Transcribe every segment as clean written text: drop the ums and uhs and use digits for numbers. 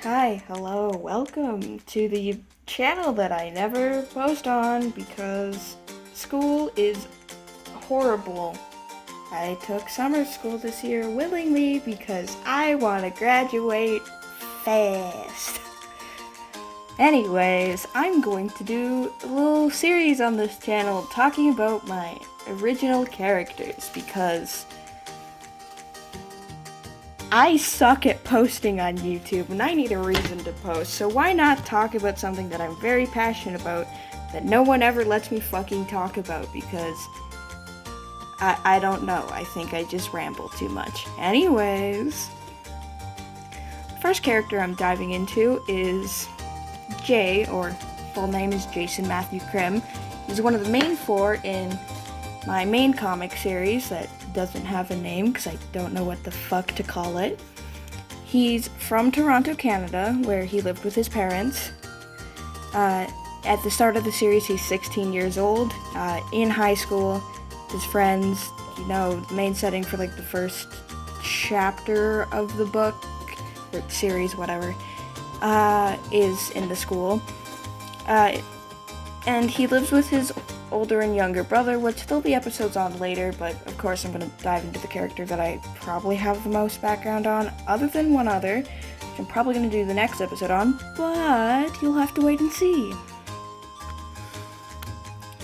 Hi, hello, welcome to the channel that I never post on because school is horrible. I took summer school this year willingly because I want to graduate fast. Anyways, I'm going to do a little series on this channel talking about my original characters because I suck at posting on YouTube and I need a reason to post, so why not talk about something that I'm very passionate about that no one ever lets me fucking talk about because I don't know, I think I just ramble too much. Anyways, the first character I'm diving into is Jay, or full name is Jason Matthew Krim. He's one of the main four in my main comic series that doesn't have a name because I don't know what the fuck to call it. He's from Toronto, Canada, where he lived with his parents. At the start of the series, he's 16 years old. In high school, his friends, the main setting for like the first chapter of the book, or series, whatever, is in the school. And he lives with his older and younger brother, which there'll be episodes on later, but of course I'm going to dive into the character that I probably have the most background on, other than one other, which I'm probably going to do the next episode on, but you'll have to wait and see.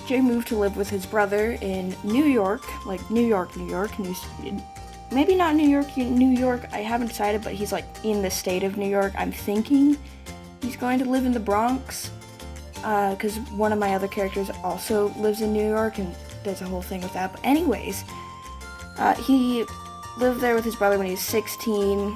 Jay moved to live with his brother in New York, like New York, maybe not New York, I haven't decided, but he's like in the state of New York. I'm thinking he's going to live in the Bronx, because one of my other characters also lives in New York, and there's a whole thing with that. But anyways, he lived there with his brother when he was 16.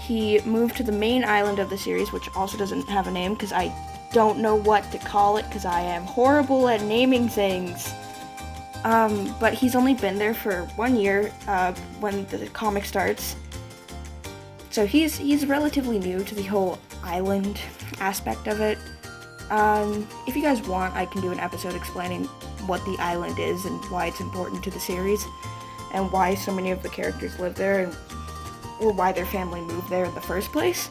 He moved to the main island of the series, which also doesn't have a name, because I don't know what to call it, because I am horrible at naming things. But he's only been there for 1 year, when the comic starts. So he's relatively new to the whole island aspect of it. If you guys want, I can do an episode explaining what the island is and why it's important to the series, and why so many of the characters live there, or why their family moved there in the first place.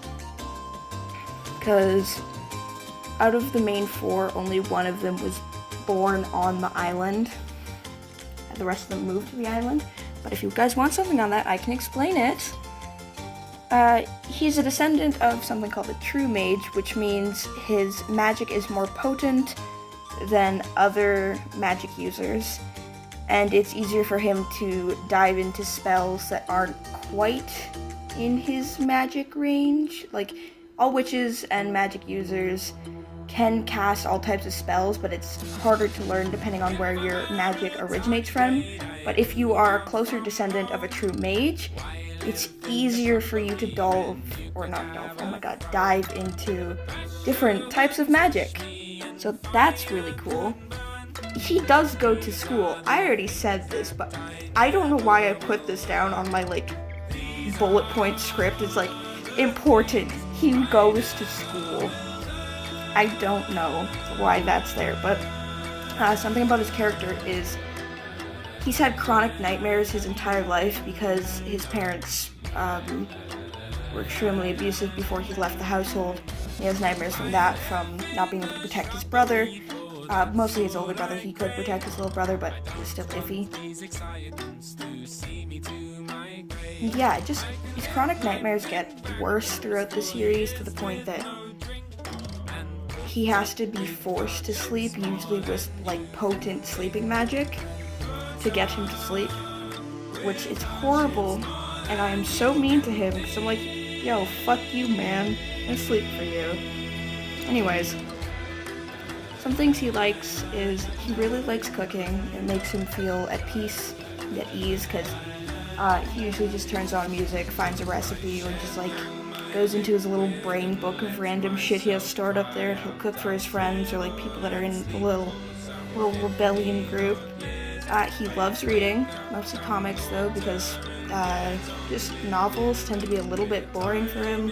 Because out of the main four, only one of them was born on the island, and the rest of them moved to the island. But if you guys want something on that, I can explain it. He's a descendant of something called a true mage, which means his magic is more potent than other magic users, and it's easier for him to dive into spells that aren't quite in his magic range. Like, all witches and magic users can cast all types of spells, but it's harder to learn depending on where your magic originates from. But if you are a closer descendant of a true mage, it's easier for you to dive into different types of magic. So that's really cool. He does go to school. I already said this, but I don't know why I put this down on my bullet point script. It's important. He goes to school. I don't know why that's there, but something about his character is he's had chronic nightmares his entire life because his parents were extremely abusive before he left the household. He has nightmares from that, from not being able to protect his brother. Mostly his older brother. He could protect his little brother, but it was still iffy. And yeah, his chronic nightmares get worse throughout the series to the point that he has to be forced to sleep, usually with potent sleeping magic, to get him to sleep, which is horrible, and I am so mean to him because I'm like, yo, fuck you, man, I sleep for you. Anyways, some things he likes is he really likes cooking. It makes him feel at peace and at ease because he usually just turns on music, finds a recipe, or just goes into his little brain book of random shit he has stored up there. He'll cook for his friends or people that are in a little rebellion group. He loves reading, mostly comics though, because just novels tend to be a little bit boring for him,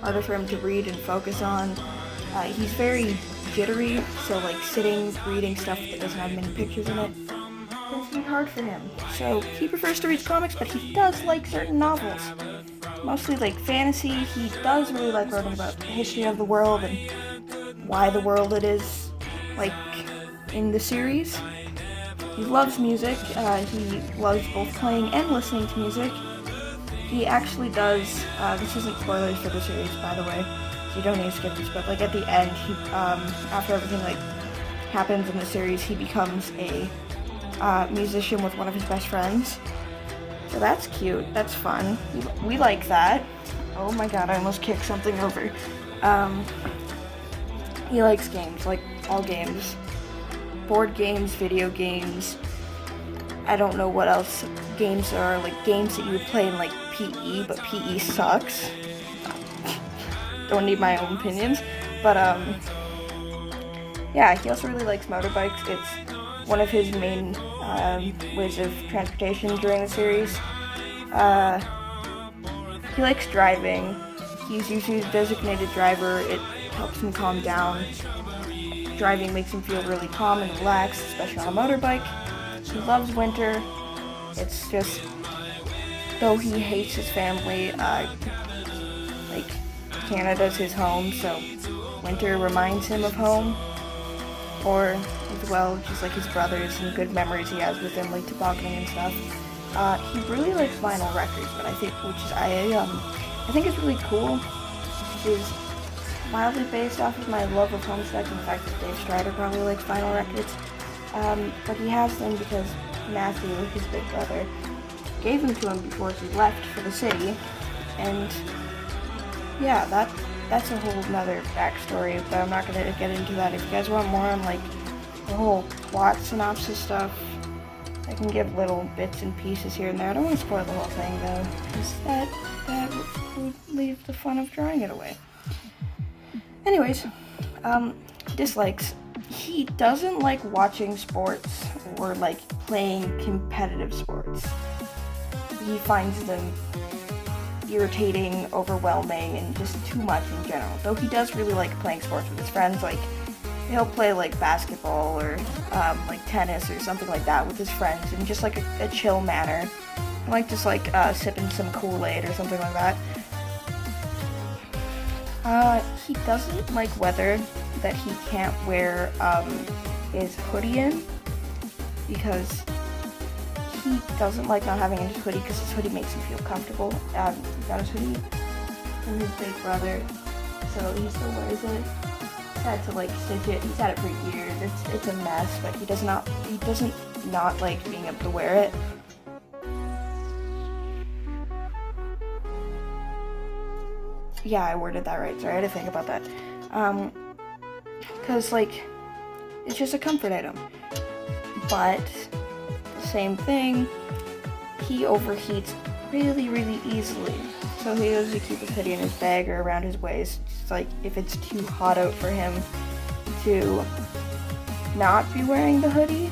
harder for him to read and focus on. He's very jittery, so sitting, reading stuff that doesn't have many pictures in it tends to be hard for him. So he prefers to read comics, but he does like certain novels. mostly like fantasy. He does really like learning about the history of the world and why the world it is like in the series. He loves music. He loves both playing and listening to music. He actually does, this isn't spoilers for the series, by the way, so you don't need to skip this, but like at the end, he, after everything like happens in the series, he becomes a musician with one of his best friends. So that's cute. That's fun. We like that. Oh my god, I almost kicked something over. He likes games, like all games. Board games, video games. I don't know what else games are, like games that you would play in like PE, but PE sucks. Don't need my own opinions. But yeah, he also really likes motorbikes. It's one of his main ways of transportation during the series. He likes driving. He's usually a designated driver. It helps him calm down. Driving makes him feel really calm and relaxed, especially on a motorbike. He loves winter. It's just, though he hates his family, like Canada's his home, so winter reminds him of home. Or as well, just like his brothers and good memories he has with them, like tobogganing and stuff. He really likes vinyl records, but I think, I think it's really cool. Is mildly based off of my love of Homestead and the fact that Dave Strider probably likes vinyl records. But he has them because Matthew, his big brother, gave them to him before he left for the city. And yeah, that's a whole nother backstory, but I'm not going to get into that. If you guys want more on like the whole plot synopsis stuff, I can give little bits and pieces here and there. I don't want to spoil the whole thing though, because that would leave the fun of drawing it away. Anyways, dislikes. He doesn't like watching sports or like playing competitive sports. He finds them irritating, overwhelming, and just too much in general. Though he does really like playing sports with his friends, like he'll play like basketball or like tennis or something like that with his friends in just like a chill manner. Like just like sipping some Kool-Aid or something like that. He doesn't like weather that he can't wear his hoodie in, because he doesn't like not having his hoodie because his hoodie makes him feel comfortable. He got his hoodie from his big brother, so he still wears it. He's had to like stitch it. He's had it for years. It's a mess, but he doesn't not like being able to wear it. Yeah, I worded that right. Sorry, I had to think about that. Because, like, it's just a comfort item. But, the same thing, he overheats really, really easily. So he has to keep his hoodie in his bag or around his waist. It's like, if it's too hot out for him to not be wearing the hoodie,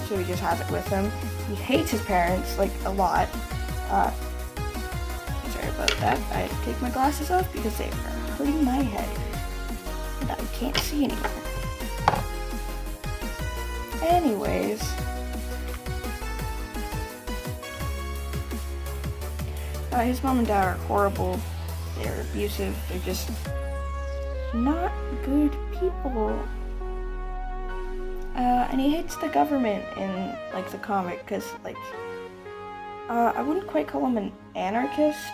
so he just has it with him. He hates his parents, like, a lot. About that, I had to take my glasses off because they are hurting my head and I can't see anymore. Anyways, his mom and dad are horrible. They're abusive. They're just not good people. And he hates the government in like the comic because like I wouldn't quite call him an anarchist.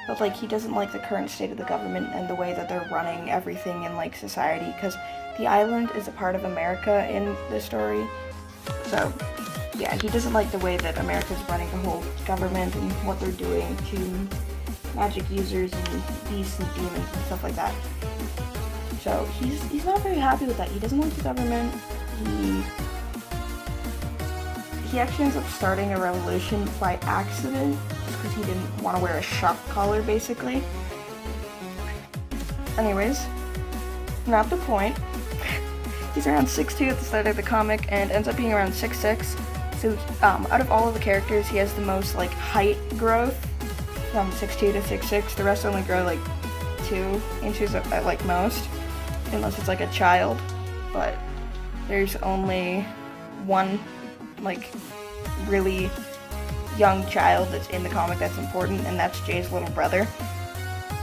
But, like, he doesn't like the current state of the government and the way that they're running everything in, like, society. Because the island is a part of America in the story. So, yeah, he doesn't like the way that America's running the whole government and what they're doing to magic users and beasts and demons and stuff like that. So, he's not very happy with that. He doesn't like the government. He actually ends up starting a revolution by accident. Because he didn't want to wear a shock collar, basically. Anyways, not the point. He's around 6'2" at the start of the comic and ends up being around 6'6". So, out of all of the characters, he has the most, like, height growth from 6'2" to 6'6". The rest only grow, like, 2 inches at, like, most, unless it's, like, a child. But there's only one, like, really young child that's in the comic that's important, and that's Jay's little brother.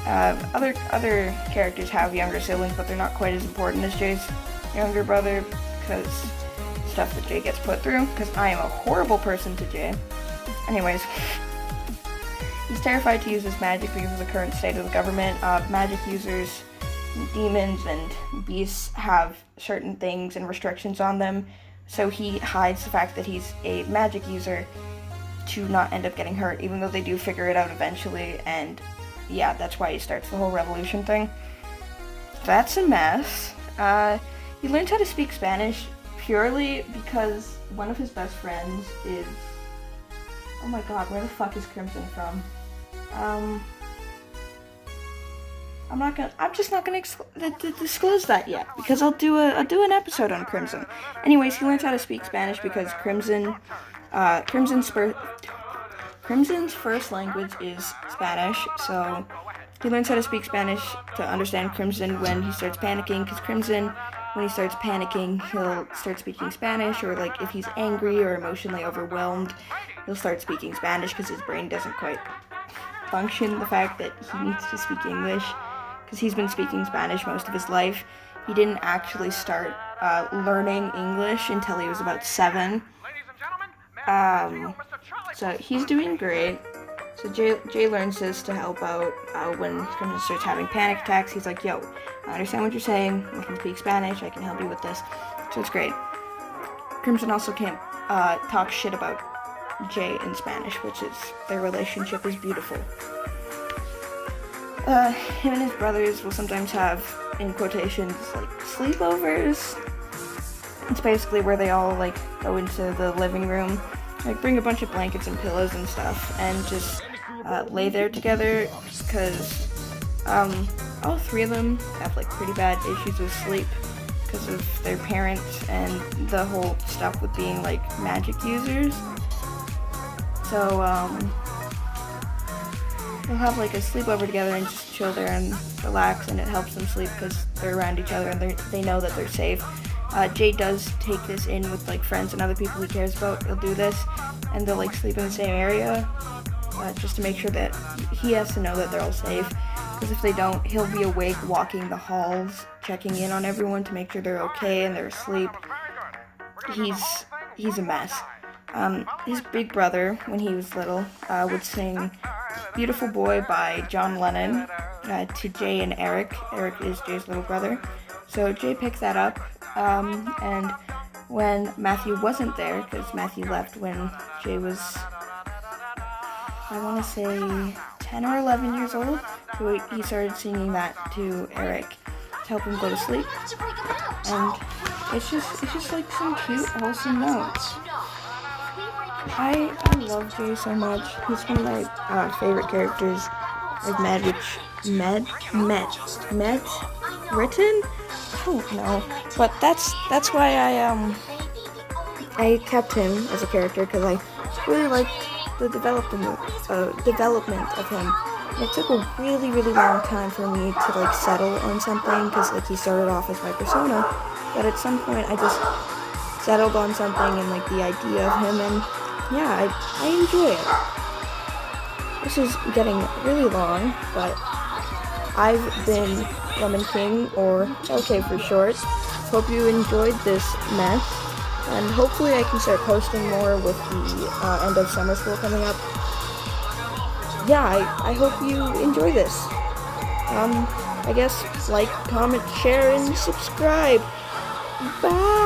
Other characters have younger siblings, but they're not quite as important as Jay's younger brother, because stuff that Jay gets put through, because I am a horrible person to Jay. Anyways, he's terrified to use his magic because of the current state of the government. Magic users, demons, and beasts have certain things and restrictions on them, so he hides the fact that he's a magic user to not end up getting hurt, even though they do figure it out eventually, and yeah, that's why he starts the whole revolution thing. That's a mess. He learns how to speak Spanish purely because one of his best friends is... Oh my god, where the fuck is Crimson from? I'm just not gonna disclose that yet, because I'll do an episode on Crimson. Anyways, he learns how to speak Spanish because Crimson's first language is Spanish, so he learns how to speak Spanish to understand Crimson when he starts panicking, because Crimson, when he starts panicking, he'll start speaking Spanish, or like if he's angry or emotionally overwhelmed, he'll start speaking Spanish because his brain doesn't quite function the fact that he needs to speak English, because he's been speaking Spanish most of his life. He didn't actually start learning English until he was about 7. So he's doing great. So Jay learns this to help out when Crimson starts having panic attacks. He's like, yo, I understand what you're saying. I can speak Spanish. I can help you with this. So it's great. Crimson also can't talk shit about Jay in Spanish, which is, their relationship is beautiful. Him and his brothers will sometimes have, in quotations, like, sleepovers. It's basically where they all, like, go into the living room, like, bring a bunch of blankets and pillows and stuff, and just lay there together, because all 3 of them have, like, pretty bad issues with sleep because of their parents and the whole stuff with being, like, magic users. So, they'll have, like, a sleepover together and just chill there and relax, and it helps them sleep because they're around each other and they know that they're safe. Jay does take this in with, like, friends and other people he cares about. He'll do this, and they'll, like, sleep in the same area, just to make sure that he has to know that they're all safe, because if they don't, he'll be awake walking the halls, checking in on everyone to make sure they're okay and they're asleep. He's a mess. His big brother, when he was little, would sing Beautiful Boy by John Lennon to Jay and Eric. Eric is Jay's little brother. So Jay picked that up, and when Matthew wasn't there, because Matthew left when Jay was, I want to say, 10 or 11 years old, so he started singing that to Eric to help him go to sleep. And it's just like some cute, wholesome notes. I love Jay so much. He's one of my favorite characters I've met, written? I don't know. But that's why I kept him as a character, because I really liked the development of him. It took a really, really long time for me to, like, settle on something, because, like, he started off as my persona, but at some point I just settled on something and, like, the idea of him, and yeah, I enjoy it. This is getting really long, but I've been Lemon King, or LK for short. Hope you enjoyed this mess, and hopefully I can start posting more with the end of summer school coming up. Yeah, I hope you enjoy this. I guess like, comment, share, and subscribe. Bye!